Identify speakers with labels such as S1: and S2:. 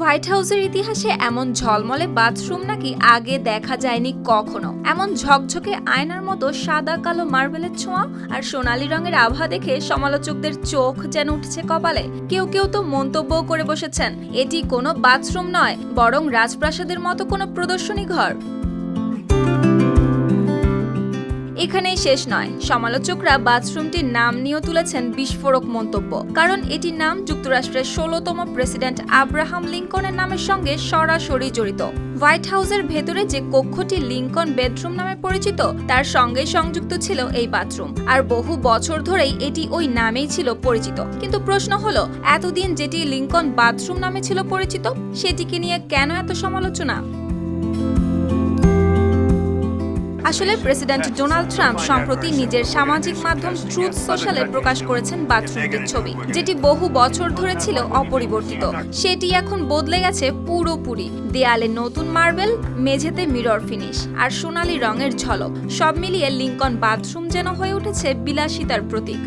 S1: White হাউসের ইতিহাসে এমন ঝলমলে বাথরুম নাকি আগে দেখা যায়নি কখনো। এমন ঝকঝকে আয়নার মতো সাদা কালো মার্বেলের ছোঁয়া আর সোনালী রঙের আভা দেখে সমালোচকদের চোখ যেন উঠছে কপালে। কেউ কেউ তো মন্তব্যও করে বসেছেন, এটি কোনো বাথরুম নয়, বরং রাজপ্রাসাদের মতো কোনো প্রদর্শনী ঘর। এখানেই শেষ নয়, সমালোচকরা বাথরুমটির নাম নিয়েও তুলেছেন বিস্ফোরক মন্তব্য। কারণ এটির নাম যুক্তরাষ্ট্রের ১৬তম প্রেসিডেন্ট আব্রাহাম লিঙ্কনের নামের সঙ্গে সরাসরি জড়িত। হোয়াইট হাউসের ভেতরে যে কক্ষটি লিঙ্কন বেডরুম নামে পরিচিত, তার সঙ্গে সংযুক্ত ছিল এই বাথরুম। আর বহু বছর ধরেই এটি ওই নামেই ছিল পরিচিত। কিন্তু প্রশ্ন হলো, এতদিন যেটি লিঙ্কন বাথরুম নামে ছিল পরিচিত, সেটিকে নিয়ে কেন এত সমালোচনা? আসলে প্রেসিডেন্ট ডোনাল্ড ট্রাম্প সম্প্রতি নিজের সামাজিক মাধ্যম ট্রুথ সোশ্যালে প্রকাশ করেছেন বাথরুমটির ছবি, যেটি বহু বছর ধরে ছিল অপরিবর্তিত। সেটি এখন বদলে গেছে পুরোপুরি। দেয়ালে নতুন মার্বেল, মেঝেতে মিরর ফিনিশ আর সোনালী রঙের ঝলক, সব মিলিয়ে লিঙ্কন বাথরুম যেন হয়ে উঠেছে বিলাসিতার প্রতীক।